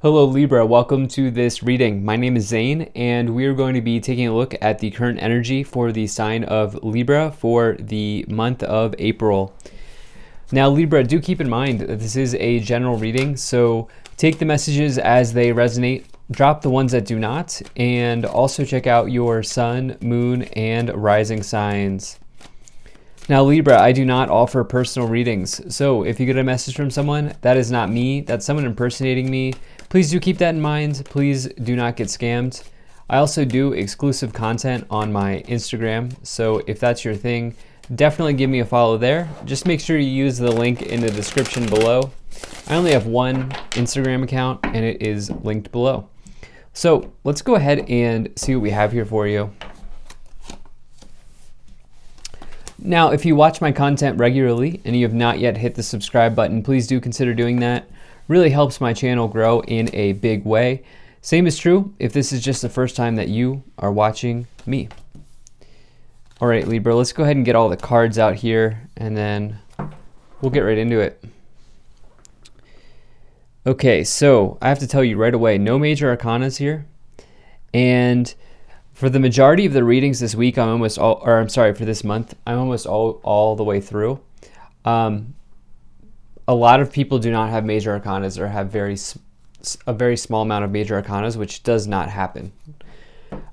Hello Libra, welcome to this reading. My name is Zane and we are going to be taking a look at the current energy for the sign of Libra for the month of April. Now Libra, do keep in mind that this is a general reading, so take the messages as they resonate, drop the ones that do not, and also check out your sun, moon, and rising signs. Now Libra, I do not offer personal readings, so if you get a message from someone, that is not me, that's someone impersonating me. Please do keep that in mind. Please do not get scammed. I also do exclusive content on my Instagram, so if that's your thing, definitely give me a follow there. Just make sure you use the link in the description below. I only have one Instagram account and it is linked below. So let's go ahead and see what we have here for you. Now, if you watch my content regularly and you have not yet hit the subscribe button, please do consider doing that. Really helps my channel grow in a big way. Same is true if this is just the first time that you are watching me. All right, Libra, let's go ahead and get all the cards out here and then we'll get right into it. Okay, so I have to tell you right away, no major arcanas here. And for the majority of the readings this week, for this month, I'm almost all the way through. A lot of people do not have major arcanas or have a very small amount of major arcanas, which does not happen.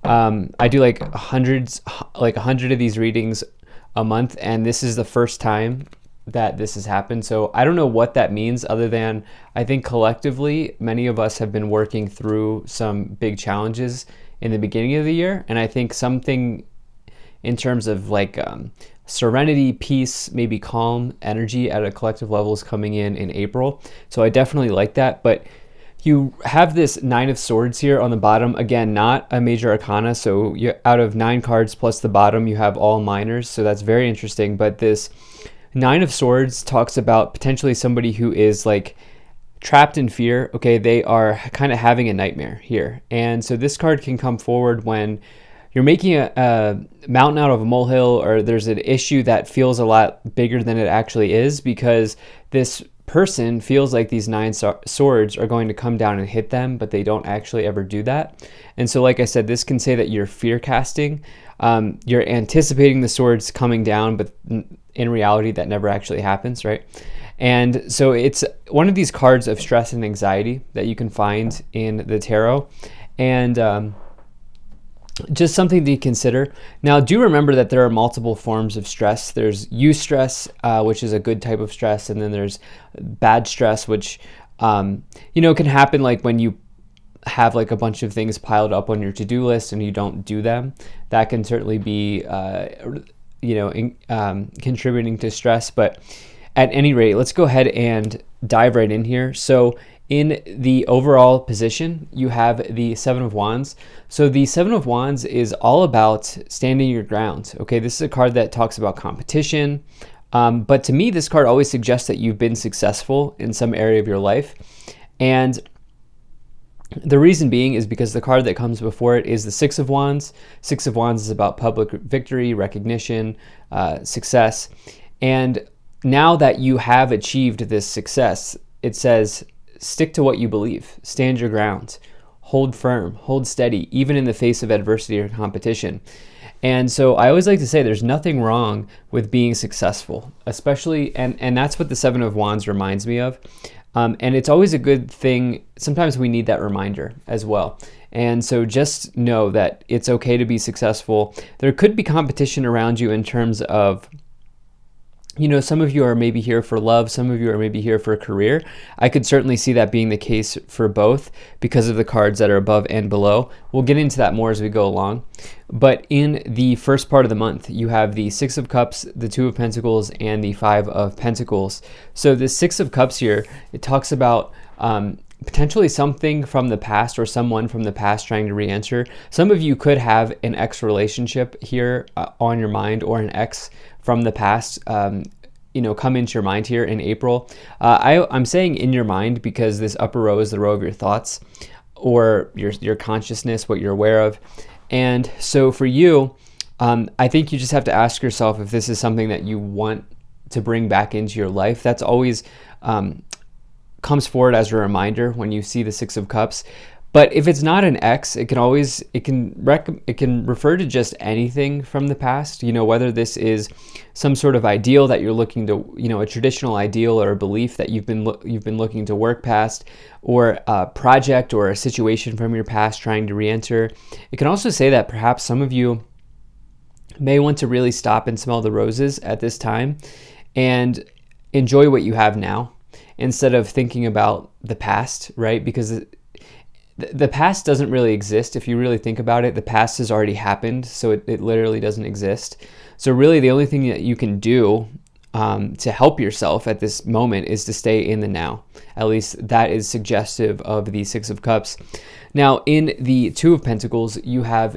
I do like 100 of these readings a month, and this is the first time that this has happened. So I don't know what that means, other than I think collectively many of us have been working through some big challenges in the beginning of the year, and I think something in terms of like serenity, peace, maybe calm energy at a collective level is coming in April. So I definitely like that. But you have this Nine of Swords here on the bottom. Again, not a major arcana. So out of 9 cards plus the bottom, you have all minors. So that's very interesting. But this Nine of Swords talks about potentially somebody who is like trapped in fear. Okay, they are kind of having a nightmare here. And so this card can come forward when you're making a mountain out of a molehill, or there's an issue that feels a lot bigger than it actually is, because this person feels like these 9 swords are going to come down and hit them, but they don't actually ever do that. And so like I said, this can say that you're fear casting. You're anticipating the swords coming down, but in reality that never actually happens, right? And so it's one of these cards of stress and anxiety that you can find in the tarot, and just something to consider. Now, do remember that there are multiple forms of stress. There's eustress, which is a good type of stress, and then there's bad stress, which can happen like when you have like a bunch of things piled up on your to-do list and you don't do them. That can certainly be contributing to stress. But at any rate, let's go ahead and dive right in here. So in the overall position, you have the Seven of Wands. So the Seven of Wands is all about standing your ground. Okay, this is a card that talks about competition. But to me, this card always suggests that you've been successful in some area of your life. And the reason being is because the card that comes before it is the Six of Wands. Six of Wands is about public victory, recognition, success. And now that you have achieved this success, it says, stick to what you believe, stand your ground, hold firm, hold steady, even in the face of adversity or competition. And so I always like to say there's nothing wrong with being successful, especially, and that's what the Seven of Wands reminds me of. And it's always a good thing. Sometimes we need that reminder as well. And so just know that it's okay to be successful. There could be competition around you in terms of, some of you are maybe here for love, some of you are maybe here for a career. I could certainly see that being the case for both because of the cards that are above and below. We'll get into that more as we go along. But in the first part of the month, you have the Six of Cups, the Two of Pentacles, and the Five of Pentacles. So the Six of Cups here, it talks about potentially something from the past or someone from the past trying to re-enter. Some of you could have an ex relationship here on your mind, or an ex from the past come into your mind here in April. I'm saying in your mind because this upper row is the row of your thoughts or your consciousness, what you're aware of. And so for you, I think you just have to ask yourself if this is something that you want to bring back into your life. That's always comes forward as a reminder when you see the Six of Cups. But if it's not an X, it can refer to just anything from the past, whether this is some sort of ideal that you're looking to, a traditional ideal or a belief that you've been looking to work past, or a project or a situation from your past trying to re-enter. It can also say that perhaps some of you may want to really stop and smell the roses at this time and enjoy what you have now instead of thinking about the past, right? Because the past doesn't really exist. If you really think about it, the past has already happened, so it literally doesn't exist. So really the only thing that you can do to help yourself at this moment is to stay in the now. At least that is suggestive of the Six of Cups. Now, in the Two of Pentacles, you have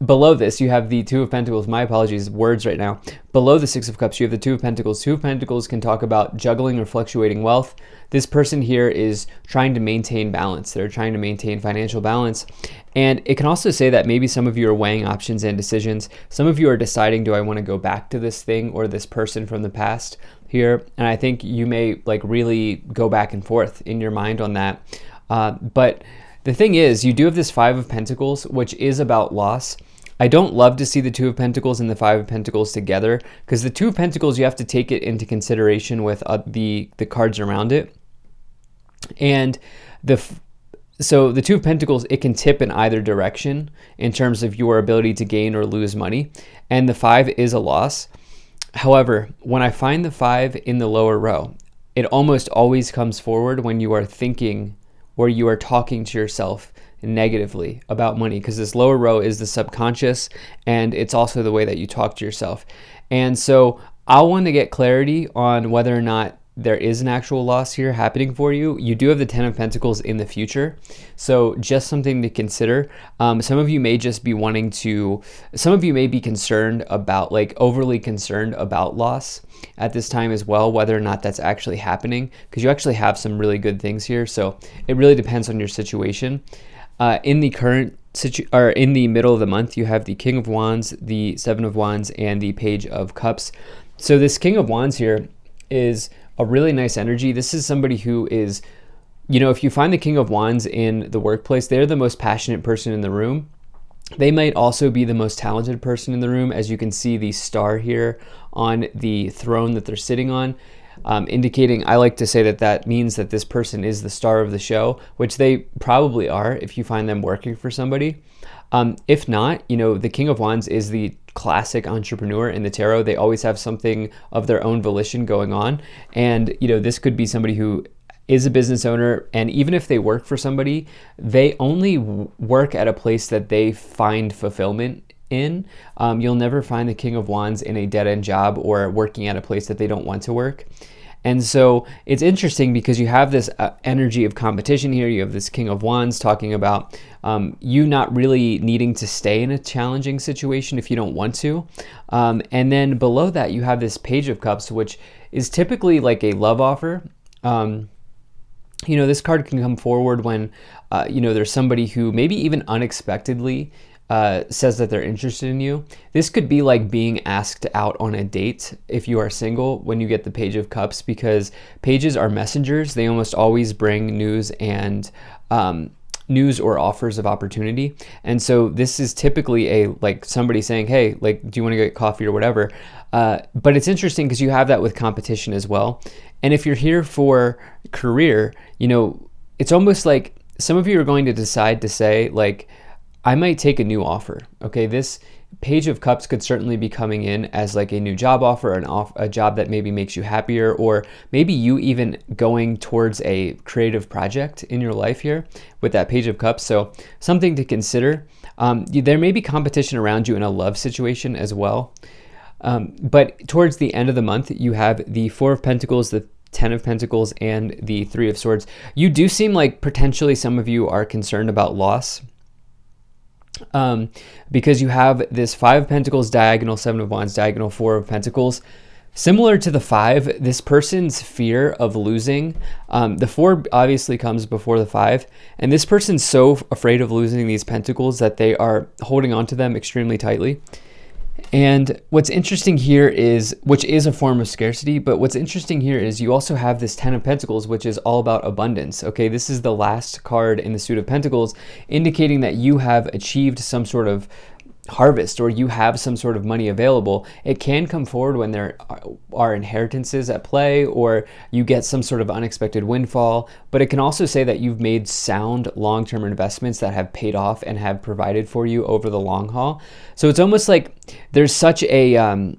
below this, you have the Two of Pentacles. My apologies, words right now. Below the Six of Cups, you have the Two of Pentacles. Two of Pentacles can talk about juggling or fluctuating wealth. This person here is trying to maintain balance. They're trying to maintain financial balance. And it can also say that maybe some of you are weighing options and decisions. Some of you are deciding, do I want to go back to this thing or this person from the past here? And I think you may really go back and forth in your mind on that. But the thing is, you do have this Five of Pentacles, which is about loss. I don't love to see the Two of Pentacles and the Five of Pentacles together, because the Two of Pentacles, you have to take it into consideration with the cards around it. And so the Two of Pentacles, it can tip in either direction in terms of your ability to gain or lose money. And the Five is a loss. However, when I find the Five in the lower row, it almost always comes forward when you are thinking or you are talking to yourself negatively about money, because this lower row is the subconscious, and it's also the way that you talk to yourself. And so I want to get clarity on whether or not there is an actual loss here happening for you. You do have the Ten of Pentacles in the future, so just something to consider. Some of you may just be some of you may be concerned about, overly concerned about loss at this time as well, whether or not that's actually happening, because you actually have some really good things here. So it really depends on your situation. In the current in the middle of the month, you have the King of Wands, the Seven of Wands, and the Page of Cups. So this King of Wands here is a really nice energy. This is somebody who is, if you find the King of Wands in the workplace, they're the most passionate person in the room. They might also be the most talented person in the room. As you can see, the star here on the throne that they're sitting on, indicating, I like to say that means that this person is the star of the show, which they probably are if you find them working for somebody. If not, the King of Wands is the classic entrepreneur in the tarot. They always have something of their own volition going on. And, this could be somebody who is a business owner. And even if they work for somebody, they only work at a place that they find fulfillment in. You'll never find the King of Wands in a dead-end job or working at a place that they don't want to work. And so it's interesting because you have this energy of competition here. You have this King of Wands talking about you not really needing to stay in a challenging situation if you don't want to. And then below that, you have this Page of Cups, which is typically like a love offer. This card can come forward when, there's somebody who maybe even unexpectedly says that they're interested in you. This could be like being asked out on a date if you are single when you get the Page of Cups, because pages are messengers. They almost always bring news and news or offers of opportunity. And so this is typically somebody saying, hey, do you want to get coffee or whatever? But it's interesting because you have that with competition as well. And if you're here for career, it's almost like some of you are going to decide to say, I might take a new offer. Okay, this Page of Cups could certainly be coming in as a new job offer, a job that maybe makes you happier, or maybe you even going towards a creative project in your life here with that Page of Cups. So something to consider. There may be competition around you in a love situation as well. But towards the end of the month, you have the Four of Pentacles, the Ten of Pentacles, and the Three of Swords. You do seem like potentially some of you are concerned about loss. Because you have this Five of Pentacles diagonal, Seven of Wands diagonal, Four of Pentacles. Similar to the Five, this person's fear of losing, the Four obviously comes before the Five, and this person's so afraid of losing these pentacles that they are holding on to them extremely tightly. And what's interesting here is, which is a form of scarcity, but what's interesting here is you also have this 10 of Pentacles, which is all about abundance. Okay, this is the last card in the suit of Pentacles, indicating that you have achieved some sort of harvest, or you have some sort of money available. It can come forward when there are inheritances at play, or you get some sort of unexpected windfall, but it can also say that you've made sound long-term investments that have paid off and have provided for you over the long haul. So it's almost like there's such a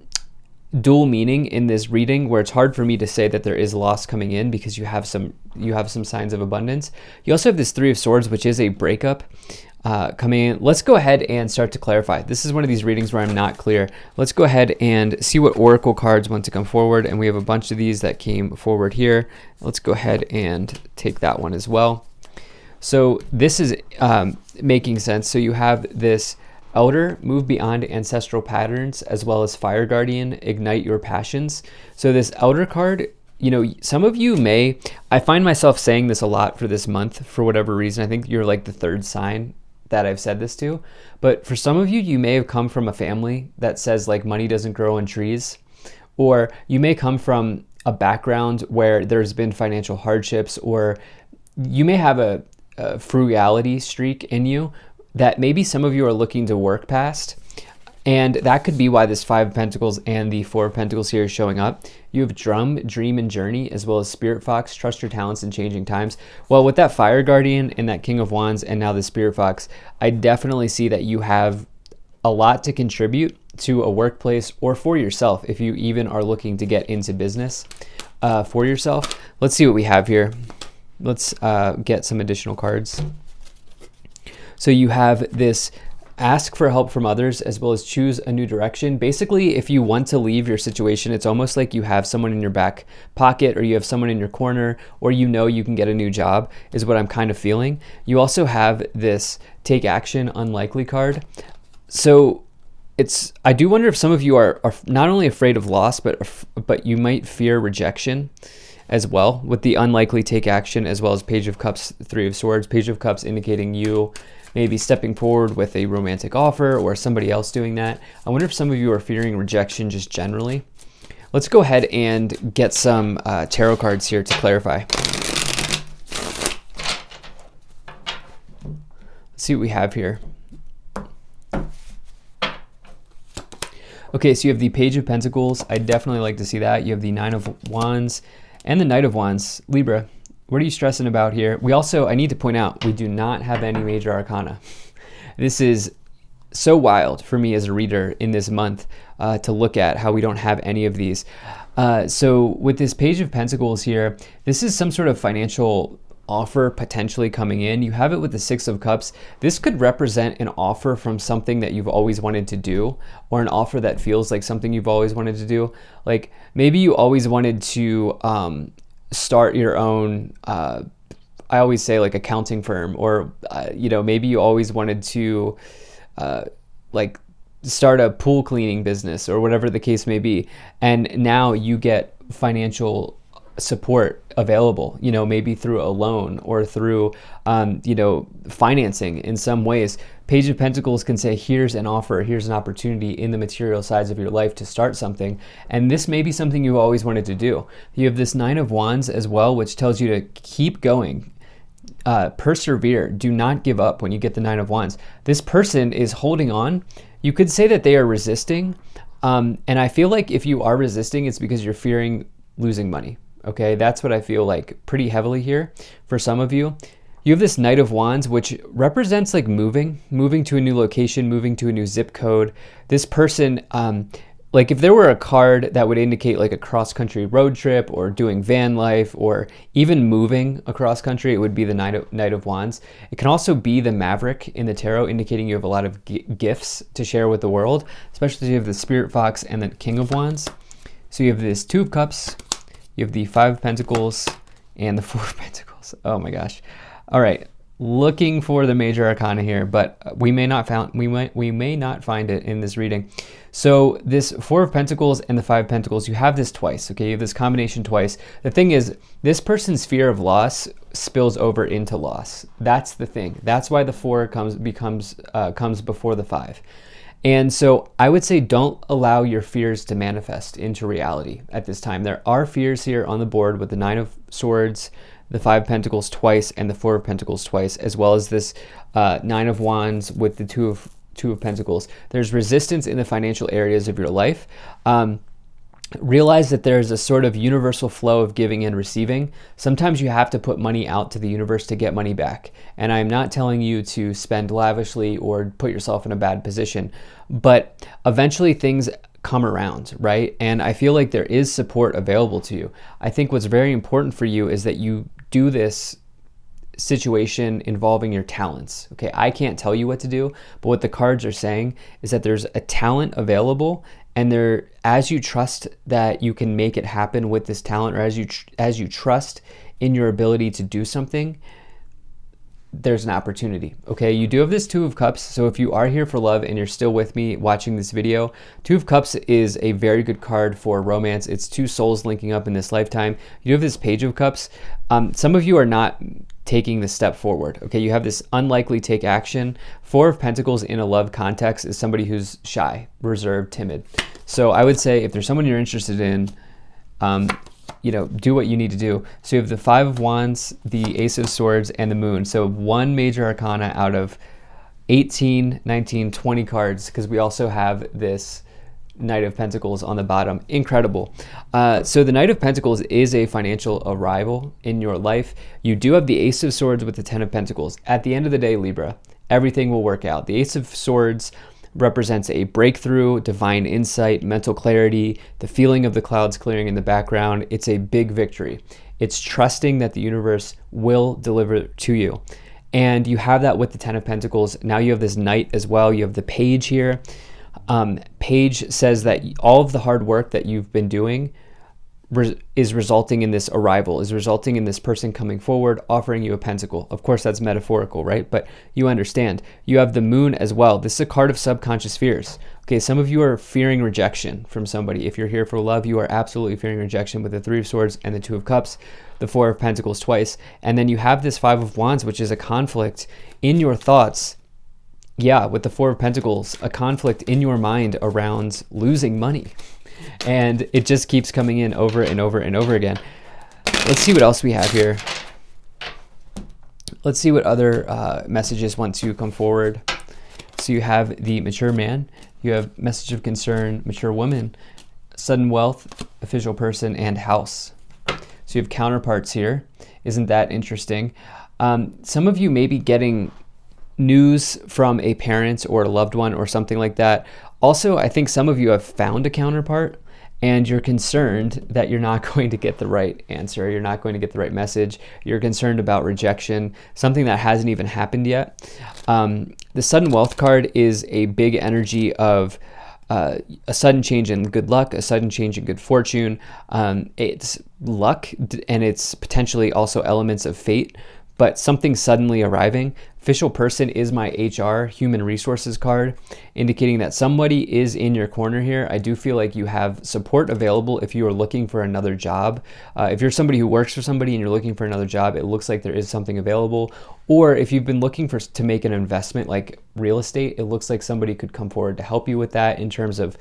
dual meaning in this reading, where it's hard for me to say that there is loss coming in, because you have some signs of abundance. You also have this Three of Swords, which is a breakup coming in. Let's go ahead and start to clarify. This is one of these readings where I'm not clear. Let's go ahead and see what oracle cards want to come forward, and we have a bunch of these that came forward here. Let's go ahead and take that one as well. So this is making sense. So you have this Elder, move beyond ancestral patterns, as well as Fire Guardian, ignite your passions. So this Elder card, you know, some of you may, I find myself saying this a lot for this month for whatever reason. I think you're like the third sign that I've said this to, but for some of you, you may have come from a family that says like money doesn't grow on trees, or you may come from a background where there's been financial hardships, or you may have a frugality streak in you that maybe some of you are looking to work past. And that could be why this Five of Pentacles and the Four of Pentacles here is showing up. You have Drum, Dream, and Journey, as well as Spirit Fox, trust your talents in changing times. Well, with that Fire Guardian and that King of Wands and now the Spirit Fox, I definitely see that you have a lot to contribute to a workplace, or for yourself, if you even are looking to get into business for yourself. Let's see what we have here. Let's get some additional cards. So you have this ask for help from others, as well as choose a new direction. Basically, if you want to leave your situation, it's almost like you have someone in your back pocket, or you have someone in your corner, or you know you can get a new job, is what I'm kind of feeling. You also have this take action, unlikely card. So I do wonder if some of you are not only afraid of loss, but you might fear rejection as well, with the unlikely take action, as well as Page of Cups, Three of Swords. Page of Cups indicating you maybe stepping forward with a romantic offer, or somebody else doing that. I wonder if some of you are fearing rejection just generally. Let's go ahead and get some tarot cards here to clarify. Let's see what we have here. Okay, so you have the Page of Pentacles. I definitely like to see that. You have the Nine of Wands and the Knight of Wands. Libra, what are you stressing about here? We also, I need to point out, we do not have any major arcana. This is so wild for me as a reader in this month to look at how we don't have any of these. So with this Page of Pentacles here, this is some sort of financial offer potentially coming in. You have it with the Six of Cups. This could represent an offer from something that you've always wanted to do, or an offer that feels like something you've always wanted to do. Like maybe you always wanted to start your own, I always say like accounting firm, or you know, maybe you always wanted to like start a pool cleaning business, or whatever the case may be, and now you get financial support available, you know, maybe through a loan, or through you know, financing in some ways. Page of Pentacles can say, here's an offer, here's an opportunity in the material sides of your life to start something, and this may be something you've always wanted to do. You have this Nine of Wands as well, which tells you to keep going, persevere, do not give up. When you get the Nine of Wands, this person is holding on. You could say that they are resisting, and I feel like if you are resisting, it's because you're fearing losing money. Okay, that's what I feel like pretty heavily here for some of you. You have this Knight of Wands, which represents like moving to a new location, moving to a new zip code. This person, like if there were a card that would indicate like a cross-country road trip, or doing van life, or even moving across country, it would be the Knight of Wands. It can also be the Maverick in the tarot, indicating you have a lot of gifts to share with the world, especially if you have the Spirit Fox and the King of Wands. So you have this Two of Cups, you have the Five of Pentacles, and the Four of Pentacles. Oh my gosh. All right, looking for the major arcana here, but we may not find it in this reading. So this Four of Pentacles and the Five of Pentacles, you have this twice, okay? You have this combination twice. The thing is, this person's fear of loss spills over into loss. That's the thing. That's why the Four comes before the Five. And so I would say don't allow your fears to manifest into reality at this time. There are fears here on the board with the Nine of Swords, the Five of Pentacles twice, and the Four of Pentacles twice, as well as this Nine of Wands with the Two of Pentacles. There's resistance in the financial areas of your life. Realize that there's a sort of universal flow of giving and receiving. Sometimes you have to put money out to the universe to get money back. And I'm not telling you to spend lavishly or put yourself in a bad position, but eventually things come around, right? And I feel like there is support available to you. I think what's very important for you is that you do this situation involving your talents. Okay, I can't tell you what to do, but what the cards are saying is that there's a talent available, and there, as you trust that you can make it happen with this talent, or as you trust in your ability to do something, there's an opportunity. Okay, you do have this Two of Cups, so if you are here for love and you're still with me watching this video, Two of Cups is a very good card for romance. It's two souls linking up in this lifetime. You have this Page of Cups. Some of you are not taking the step forward. Okay, you have this unlikely take action. Four of Pentacles in a love context is somebody who's shy, reserved, timid. So I would say if there's someone you're interested in, do what you need to do. So you have the Five of Wands, the Ace of Swords, and the Moon. So one major arcana out of 18, 19, 20 cards, because we also have this Knight of Pentacles on the bottom. Incredible. So the Knight of Pentacles is a financial arrival in your life. You do have the Ace of Swords with the Ten of Pentacles. At the end of the day, Libra, everything will work out. The Ace of Swords represents a breakthrough, divine insight, mental clarity, the feeling of the clouds clearing in the background. It's a big victory. It's trusting that the universe will deliver to you. And you have that with the Ten of Pentacles. Now you have this Knight as well. You have the Page here. Page says that all of the hard work that you've been doing is resulting in this arrival, is resulting in this person coming forward, offering you a pentacle. Of course, that's metaphorical, right? But you understand. You have the Moon as well. This is a card of subconscious fears. Okay, some of you are fearing rejection from somebody. If you're here for love, you are absolutely fearing rejection with the Three of Swords and the Two of Cups, the Four of Pentacles twice. And then you have this Five of Wands, which is a conflict in your thoughts. Yeah, with the Four of Pentacles, a conflict in your mind around losing money. And it just keeps coming in over and over and over again. Let's see what else we have here. Let's see what other messages want to come forward. So you have the mature man, you have message of concern, mature woman, sudden wealth, official person, and house. So you have counterparts here. Isn't that interesting? Some of you may be getting news from a parent or a loved one or something like that. Also, I think some of you have found a counterpart and you're concerned that you're not going to get the right answer. You're not going to get the right message. You're concerned about rejection, something that hasn't even happened yet. The sudden wealth card is a big energy of a sudden change in good luck, a sudden change in good fortune. It's luck and it's potentially also elements of fate, but something suddenly arriving. Official person is my HR, human resources card, indicating that somebody is in your corner here. I do feel like you have support available if you are looking for another job. If you're somebody who works for somebody and you're looking for another job, it looks like there is something available. Or if you've been looking to make an investment like real estate, it looks like somebody could come forward to help you with that in terms of,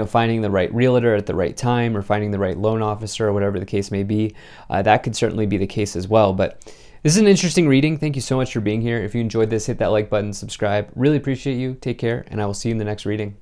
finding the right realtor at the right time or finding the right loan officer or whatever the case may be. That could certainly be the case as well. But this is an interesting reading. Thank you so much for being here. If you enjoyed this, hit that like button, subscribe. Really appreciate you. Take care, and I will see you in the next reading.